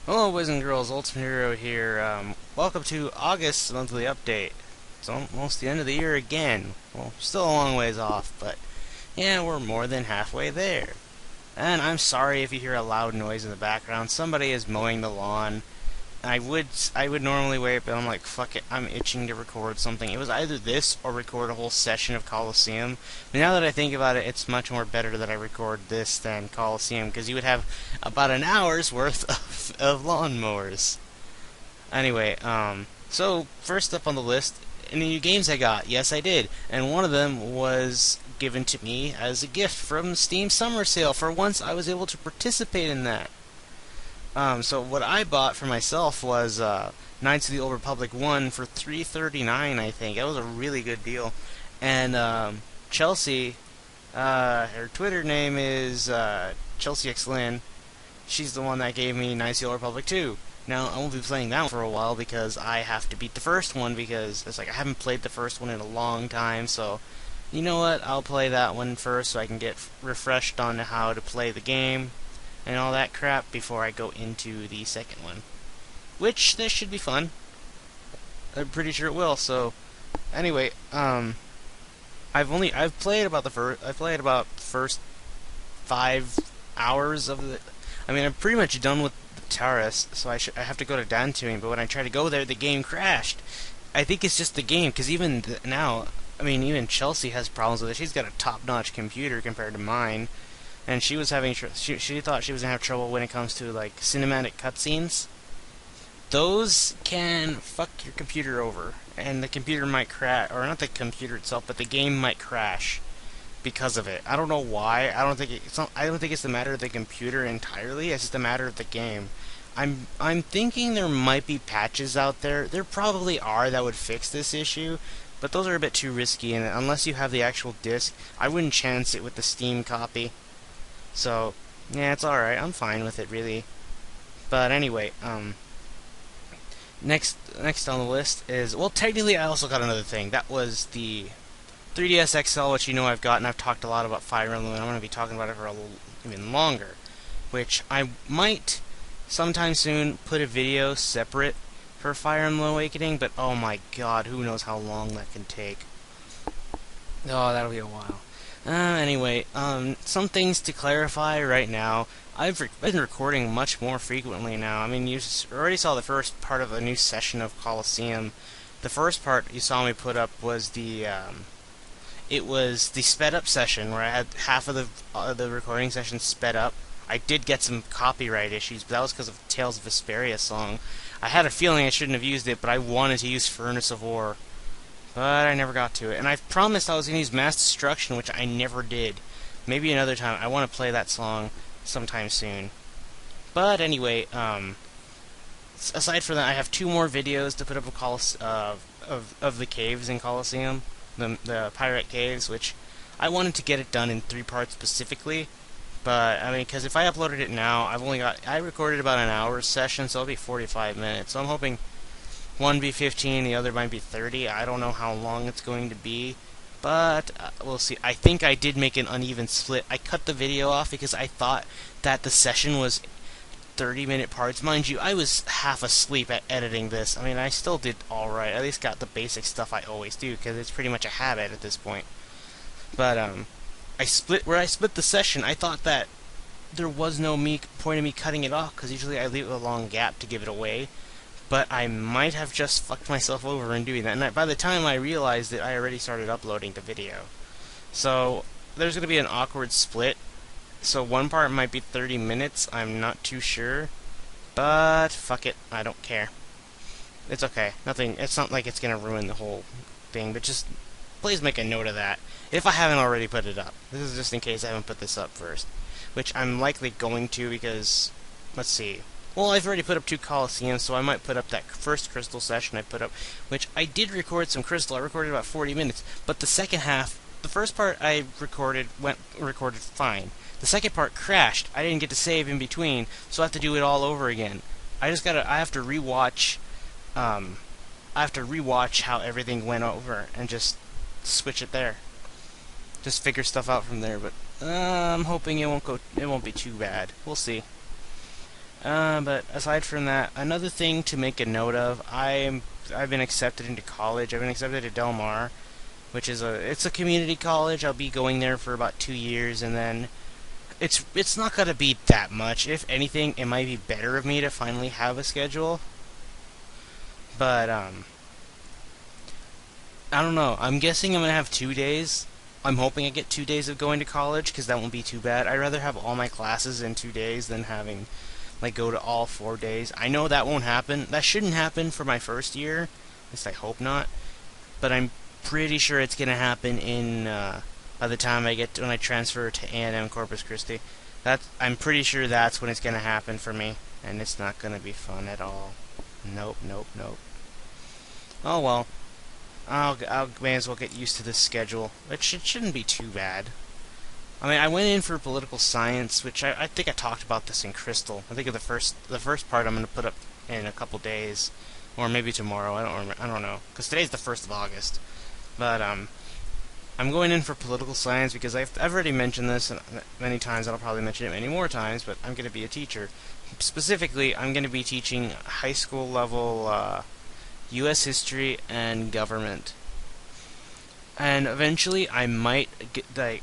Hello, boys and girls. Ultimate Hero here. Welcome to August's monthly update. It's almost the end of the year again. Well, still a long ways off, but yeah, we're more than halfway there. And I'm sorry if you hear a loud noise in the background. Somebody is mowing the lawn. I would normally wait, but I'm like, fuck it. I'm itching to record something. It was either this or record a whole session of Coliseum. But now that I think about it, it's much more better that I record this than Coliseum, because you would have about an hour's worth of lawnmowers. Anyway, so first up on the list, any new games I got? Yes, I did, and one of them was given to me as a gift from Steam Summer Sale. For once, I was able to participate in that. So what I bought for myself was Knights of the Old Republic 1 for $3.39, I think. That was a really good deal. And Chelsea, her Twitter name is Chelsea X Lynn. She's the one that gave me Knights of the Old Republic 2. Now, I won't be playing that one for a while because I have to beat the first one, because it's like I haven't played the first one in a long time, so you know what? I'll play that one first so I can get refreshed on how to play the game and all that crap before I go into the second one. Which, this should be fun. I'm pretty sure it will, so anyway, I've played about the first 5 hours of the. I mean, I'm pretty much done with the Taurus, so I have to go to Dantooine. But when I try to go there, the game crashed. I think it's just the game, because even now, I mean, even Chelsea has problems with it. She's got a top-notch computer compared to mine, and she was having she thought she was gonna have trouble when it comes to like cinematic cutscenes. Those can fuck your computer over, and the computer might crash, or not the computer itself, but the game might crash because of it. I don't know why. I don't think it's the matter of the computer entirely. It's just a matter of the game. I'm thinking there might be patches out there. There probably are that would fix this issue, but those are a bit too risky, and unless you have the actual disc, I wouldn't chance it with the Steam copy. So, yeah, it's alright. I'm fine with it, really. But anyway, next on the list is, well, technically I also got another thing. That was the 3DS XL, which you know I've got, and I've talked a lot about Fire Emblem, and I'm going to be talking about it for a little even longer. Which I might sometime soon put a video separate for Fire Emblem Awakening, but oh my god, who knows how long that can take. Oh, that'll be a while. Anyway, some things to clarify right now. I've been recording much more frequently now. I mean, you already saw the first part of a new session of Coliseum. The first part you saw me put up was it was the sped up session where I had half of the recording session sped up. I did get some copyright issues, but that was because of Tales of Vesperia song. I had a feeling I shouldn't have used it, but I wanted to use Furnace of War. But I never got to it. And I promised I was going to use Mass Destruction, which I never did. Maybe another time. I want to play that song sometime soon. But anyway, aside from that, I have 2 more videos to put up of the caves in Colosseum. The Pirate Caves, which I wanted to get it done in 3 parts specifically. But, I mean, because if I uploaded it now, I recorded about an hour session, so it'll be 45 minutes. So I'm hoping one be 15, the other might be 30. I don't know how long it's going to be, but we'll see. I think I did make an uneven split. I cut the video off because I thought that the session was 30-minute parts. Mind you, I was half asleep at editing this. I mean, I still did alright. At least got the basic stuff I always do, because it's pretty much a habit at this point. But, I split the session, I thought that there was no point of me cutting it off, because usually I leave a long gap to give it away. But I might have just fucked myself over in doing that. And by the time I realized it, I already started uploading the video. So, there's going to be an awkward split. So one part might be 30 minutes, I'm not too sure. But, fuck it, I don't care. It's okay. It's not like it's going to ruin the whole thing, but just please make a note of that. If I haven't already put it up. This is just in case I haven't put this up first. Which I'm likely going to, because, let's see. Well, I've already put up 2 Colosseums, so I might put up that first Crystal session I put up, which I did record some Crystal. I recorded about 40 minutes, but the second half, the first part I recorded fine. The second part crashed. I didn't get to save in between, so I have to do it all over again. I have to rewatch how everything went over and just switch it there. Just figure stuff out from there, but I'm hoping it won't be too bad. We'll see. But aside from that, another thing to make a note of, I've been accepted into college. I've been accepted to Del Mar, which is a community college. I'll be going there for about 2 years, and then it's not gonna be that much. If anything, it might be better of me to finally have a schedule. But I don't know. I'm guessing I'm gonna have 2 days. I'm hoping I get 2 days of going to college because that won't be too bad. I'd rather have all my classes in 2 days than having like go to all 4 days. I know that won't happen. That shouldn't happen for my first year. At least I hope not. But I'm pretty sure it's gonna happen in by the time when I transfer to A&M Corpus Christi. I'm pretty sure that's when it's gonna happen for me, and it's not gonna be fun at all. Nope, nope, nope. Oh well. I'll may as well get used to this schedule, which it shouldn't be too bad. I mean, I went in for political science, which I think I talked about this in Crystal. I think of the first part I'm going to put up in a couple days, or maybe tomorrow. I don't know, because today's the 1st of August. But I'm going in for political science because I've already mentioned this many times. I'll probably mention it many more times. But I'm going to be a teacher. Specifically, I'm going to be teaching high school level U.S. history and government. And eventually, I might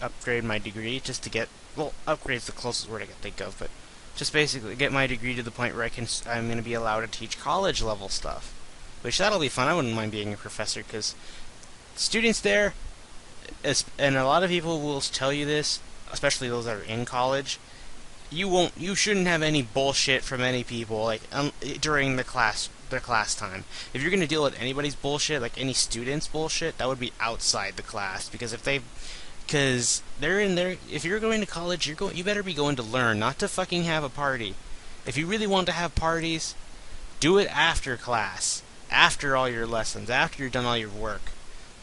upgrade my degree just to get, well, upgrade's the closest word I can think of, but just basically get my degree to the point where I'm going to be allowed to teach college level stuff. Which that'll be fun. I wouldn't mind being a professor because students there, and a lot of people will tell you this, especially those that are in college. You shouldn't have any bullshit from any people like during their class time. If you're going to deal with anybody's bullshit, like any student's bullshit, that would be outside the class. Because they're in there. If you're going to college, you better be going to learn, not to fucking have a party. If you really want to have parties, do it after class, after all your lessons, after you're done all your work.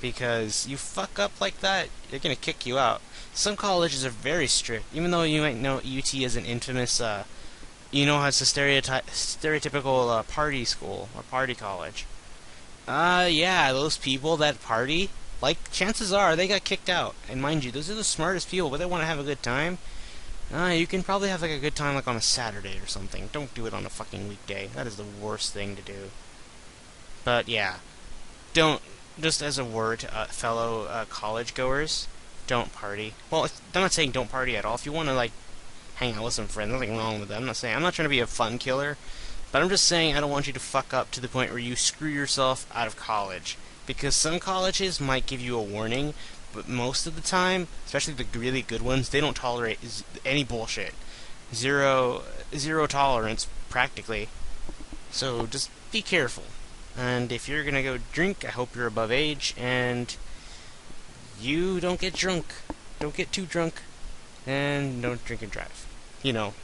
Because you fuck up like that, they're going to kick you out. Some colleges are very strict, even though you might know UT is an infamous, has a stereotypical party school, or party college. Yeah, those people that party, like, chances are they got kicked out. And mind you, those are the smartest people, but they want to have a good time. You can probably have, like, a good time, like, on a Saturday or something. Don't do it on a fucking weekday. That is the worst thing to do. But, yeah. Just as a word to fellow college goers, don't party. Well, I'm not saying don't party at all. If you want to, like, hang out with some friends, nothing wrong with that. I'm not trying to be a fun killer, but I'm just saying I don't want you to fuck up to the point where you screw yourself out of college. Because some colleges might give you a warning, but most of the time, especially the really good ones, they don't tolerate any bullshit. Zero tolerance, practically. So just be careful. And if you're gonna go drink, I hope you're above age, and you don't get drunk. Don't get too drunk, and don't drink and drive.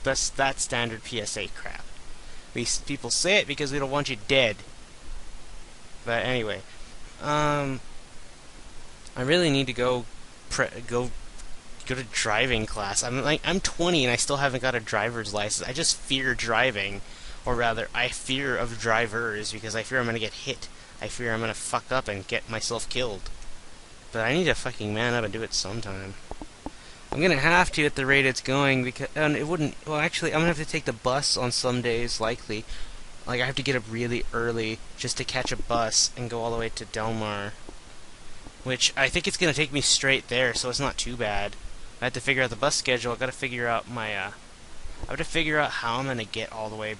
That's that standard PSA crap. People say it because we don't want you dead. But anyway, I really need to go to driving class. I'm 20 and I still haven't got a driver's license. I just fear driving. Or rather, I fear of drivers because I fear I'm going to get hit. I fear I'm going to fuck up and get myself killed. But I need to fucking man up and do it sometime. I'm going to have to at the rate it's going because it wouldn't. Well, actually, I'm going to have to take the bus on some days, likely. Like, I have to get up really early just to catch a bus and go all the way to Del Mar. Which I think it's going to take me straight there, so it's not too bad. I have to figure out the bus schedule. I've got to figure out I have to figure out how I'm going to get all the way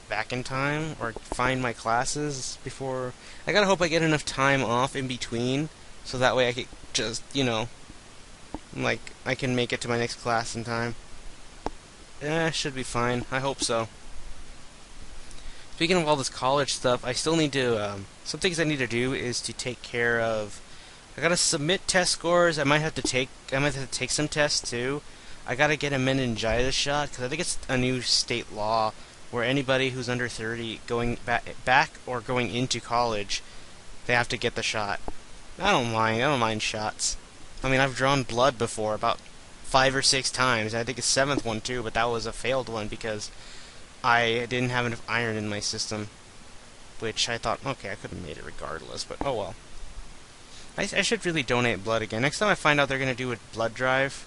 back in time or find my classes before. I gotta hope I get enough time off in between so that way I could just, like, I can make it to my next class in time. Should be fine. I hope so. Speaking of all this college stuff, I still need to, some things I need to do is to take care of. I gotta submit test scores. I might have to take some tests too. I gotta get a meningitis shot because I think it's a new state law where anybody who's under 30 going back or going into college, they have to get the shot. I don't mind shots. I mean, I've drawn blood before, about 5 or 6 times. I think a 7th one too, but that was a failed one because I didn't have enough iron in my system. Which I thought, okay, I could have made it regardless, but oh well. I should really donate blood again. Next time I find out they're going to do a blood drive,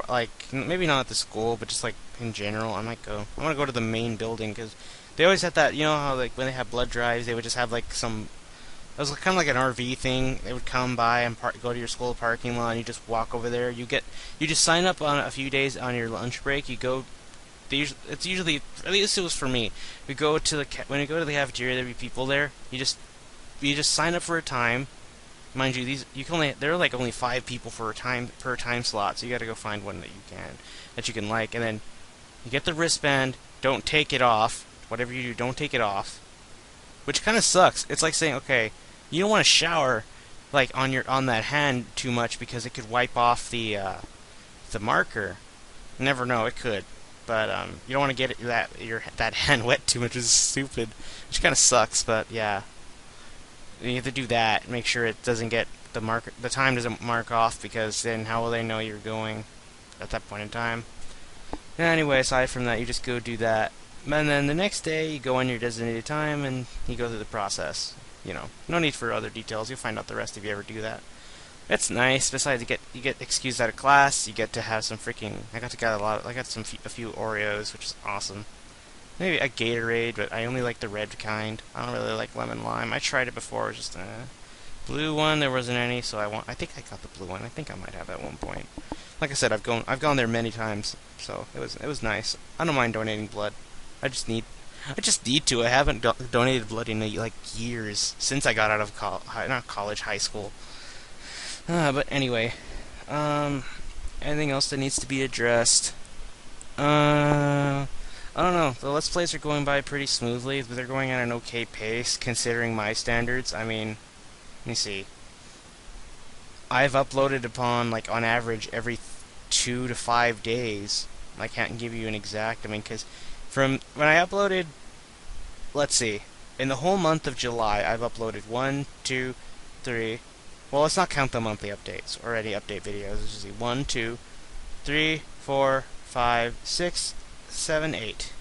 like maybe not at the school, but just like in general, I might go. I want to go to the main building because they always had that. You know how like when they have blood drives, they would just have like some. It was kind of like an RV thing. They would come by and go to your school parking lot, and you just walk over there. You just sign up on a few days on your lunch break. You go. It's usually, at least it was for me. We go to when you go to the cafeteria, there'd be people there. You just sign up for a time. Mind you, there are like only 5 people for a time per time slot, so you got to go find one that you can like, and then you get the wristband. Don't take it off. Whatever you do, don't take it off. Which kind of sucks. It's like saying, okay, you don't want to shower like on that hand too much because it could wipe off the marker. You never know, it could. But you don't want to get that hand wet too much, which is stupid. Which kind of sucks, but yeah. You have to do that. Make sure it doesn't get the time doesn't mark off, because then how will they know you're going at that point in time? Anyway, aside from that, you just go do that. And then the next day, you go on your designated time, and you go through the process. You know, no need for other details. You'll find out the rest if you ever do that. It's nice. Besides, you get excused out of class. You get to have some freaking. I got a few Oreos, which is awesome. Maybe a Gatorade, but I only like the red kind. I don't really like lemon lime. I tried it before. It was just blue one. There wasn't any, so I think I got the blue one. I think I might have at one point. Like I said, I've gone there many times, so it was nice. I don't mind donating blood. I just need to. I haven't donated blood in like years since I got out of high school. But anyway, anything else that needs to be addressed? I don't know. The Let's Plays are going by pretty smoothly, but they're going at an okay pace considering my standards. I mean, let me see. I've uploaded upon like on average every 2 to 5 days. I can't give you an exact. I mean, because from when I uploaded, let's see, in the whole month of July, I've uploaded 1, 2, 3. Well, let's not count the monthly updates or any update videos. Let's just see, 1, 2, 3, 4, 5, 6, 7, 8.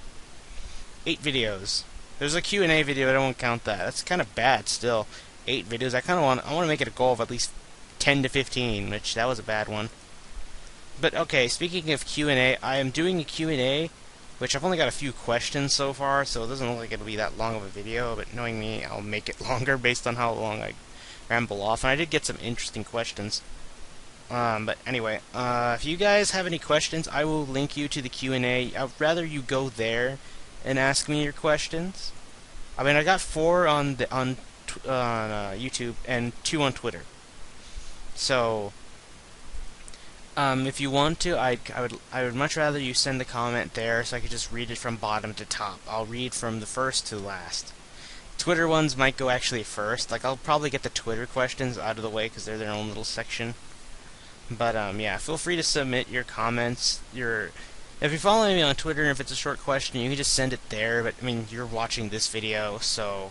8 videos. There's a Q&A video, but I won't count that. That's kind of bad still. 8 videos. I want to make it a goal of at least 10 to 15, which that was a bad one. But okay, speaking of Q&A, I am doing a Q&A, which I've only got a few questions so far, so it doesn't look like it'll be that long of a video, but knowing me, I'll make it longer based on how long I ramble off. And I did get some interesting questions. But anyway, if you guys have any questions, I will link you to the Q&A. I'd rather you go there and ask me your questions. I mean, I got 4 on YouTube and 2 on Twitter. So, if you want to, I would much rather you send the comment there, so I could just read it from bottom to top. I'll read from the first to last. Twitter ones might go actually first. Like, I'll probably get the Twitter questions out of the way because they're their own little section. But yeah, feel free to submit your comments. If you're following me on Twitter, and if it's a short question, you can just send it there. But I mean, you're watching this video, so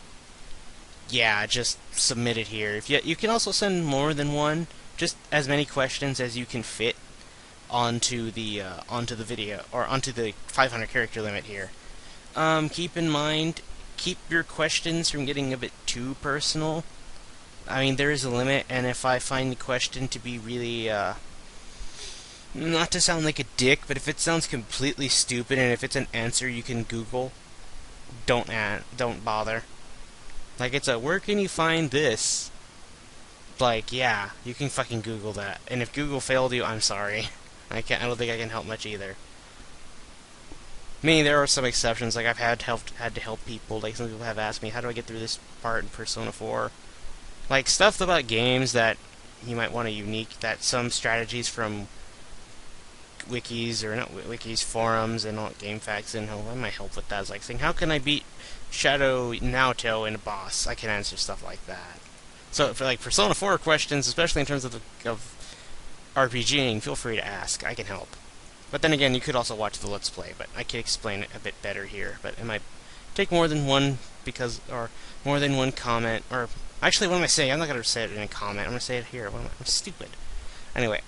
yeah, just submit it here. If you can also send more than one, just as many questions as you can fit onto the video, or onto the 500 character limit here. Keep in mind, keep your questions from getting a bit too personal. I mean, there is a limit, and if I find the question to be really, not to sound like a dick, but if it sounds completely stupid, and if it's an answer you can Google, don't bother. Like, it's where can you find this? Like, yeah, you can fucking Google that. And if Google failed you, I'm sorry. I don't think I can help much either. I mean, there are some exceptions. Like, I've had to help people. Like, some people have asked me, how do I get through this part in Persona 4? Like, stuff about games that you might want that some strategies from wikis, or not wikis, forums, and all GameFAQs, and I might help with that. It's like saying, how can I beat Shadow Naoto in a boss? I can answer stuff like that. So, for like Persona 4 questions, especially in terms of RPGing, feel free to ask. I can help. But then again, you could also watch the Let's Play, but I can explain it a bit better here. But it might take more than one more than one comment, or actually, what am I saying? I'm not gonna say it in a comment. I'm gonna say it here. I'm stupid. Anyway,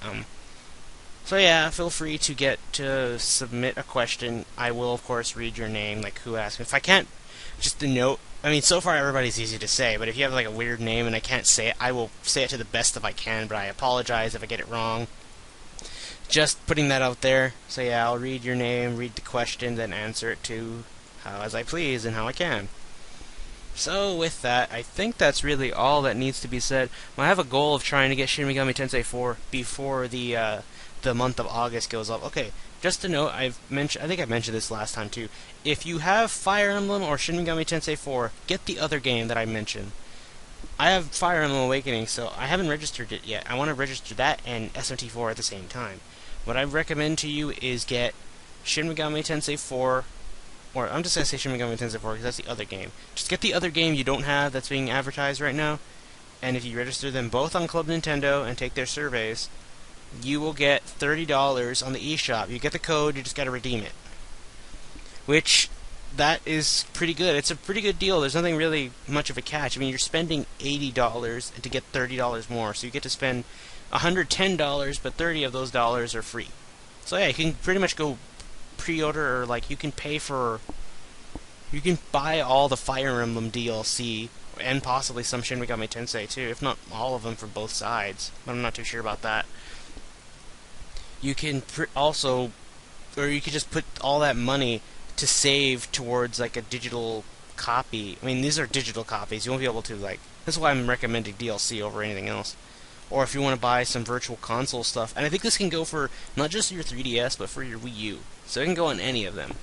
so yeah, feel free to submit a question. I will, of course, read your name, like who asked me. If I can't, just a note. I mean, so far everybody's easy to say, but if you have like a weird name and I can't say it, I will say it to the best if I can. But I apologize if I get it wrong. Just putting that out there. So yeah, I'll read your name, read the question, then answer it to how as I please and how I can. So with that, I think that's really all that needs to be said. I have a goal of trying to get Shin Megami Tensei 4 before the month of August goes up. Okay, just to note, I think I mentioned this last time too. If you have Fire Emblem or Shin Megami Tensei 4, get the other game that I mentioned. I have Fire Emblem Awakening, so I haven't registered it yet. I want to register that and SMT4 at the same time. What I recommend to you is get Shin Megami Tensei 4, or I'm just going to say Shin Megami Tensei 4 because that's the other game. Just get the other game you don't have that's being advertised right now, and if you register them both on Club Nintendo and take their surveys, you will get $30 on the eShop. You get the code, you just got to redeem it. Which, that is pretty good. It's a pretty good deal. There's nothing really much of a catch. I mean, you're spending $80 to get $30 more, so you get to spend $110, but 30 of those dollars are free. So yeah, you can pretty much go pre-order, or like you can pay for, you can buy all the Fire Emblem DLC and possibly some Shin Megami Tensei too, if not all of them for both sides. But I'm not too sure about that. You can also, or you could just put all that money to save towards like a digital copy. I mean, these are digital copies. You won't be able to like. That's why I'm recommending DLC over anything else. Or if you want to buy some virtual console stuff, and I think this can go for not just your 3DS, but for your Wii U. So it can go on any of them.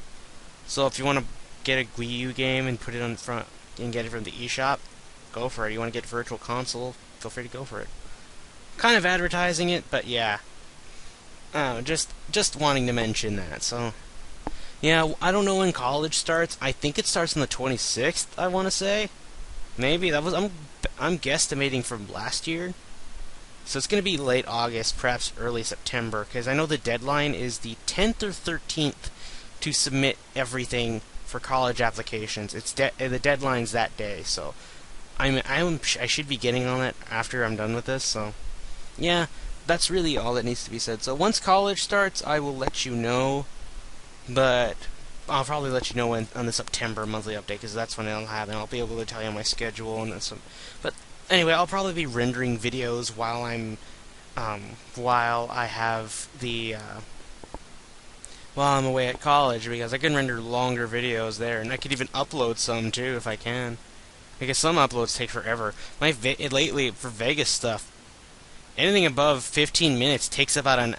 So if you want to get a Wii U game and put it on front and get it from the eShop, go for it. You want to get virtual console, feel free to go for it. Kind of advertising it, but yeah. Just wanting to mention that. So yeah, I don't know when college starts. I think it starts on the 26th. I want to say, maybe that was I'm guesstimating from last year. So it's going to be late August, perhaps early September, because I know the deadline is the 10th or 13th to submit everything for college applications. It's the deadline's that day, so I should be getting on it after I'm done with this. So yeah, that's really all that needs to be said. So once college starts, I will let you know, but I'll probably let you know on the September monthly update, because that's when it'll happen. I'll be able to tell you my schedule and some, but. Anyway, I'll probably be rendering videos while while I'm away at college, because I can render longer videos there, and I could even upload some too if I can. Because some uploads take forever. Lately for Vegas stuff, anything above 15 minutes takes about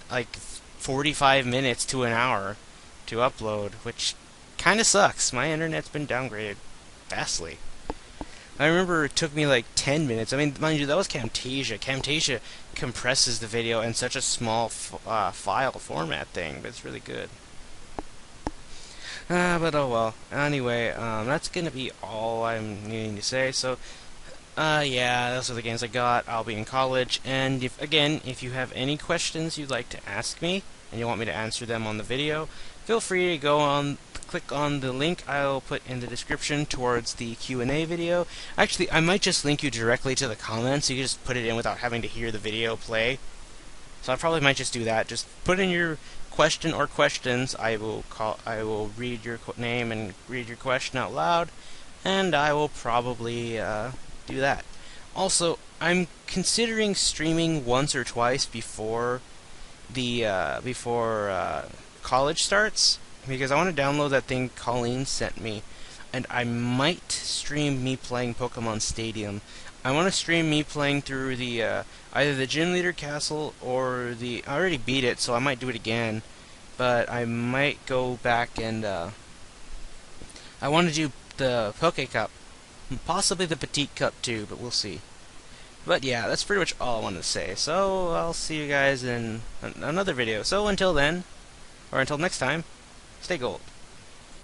45 minutes to an hour to upload, which kind of sucks. My internet's been downgraded vastly. I remember it took me like 10 minutes. I mean, mind you, that was Camtasia. Camtasia compresses the video in such a small file format thing, but it's really good. But oh well. Anyway, that's gonna be all I'm needing to say. So, yeah, those are the games I got. I'll be in college, and if you have any questions you'd like to ask me, and you want me to answer them on the video, feel free to click on the link I'll put in the description towards the Q&A video. Actually, I might just link you directly to the comments, so you can just put it in without having to hear the video play. So I probably might just do that. Just put in your question or questions. I will read your name and read your question out loud, and I will probably do that. Also, I'm considering streaming once or twice before college starts, because I want to download that thing Colleen sent me, and I might stream me playing Pokemon Stadium. I want to stream me playing through the either the Gym Leader Castle or I already beat it, so I might do it again, but I might go back and I want to do the Poke Cup, possibly the Petite Cup too, but we'll see. But yeah, that's pretty much all I wanted to say. So I'll see you guys in another video. So until then, or until next time, stay gold.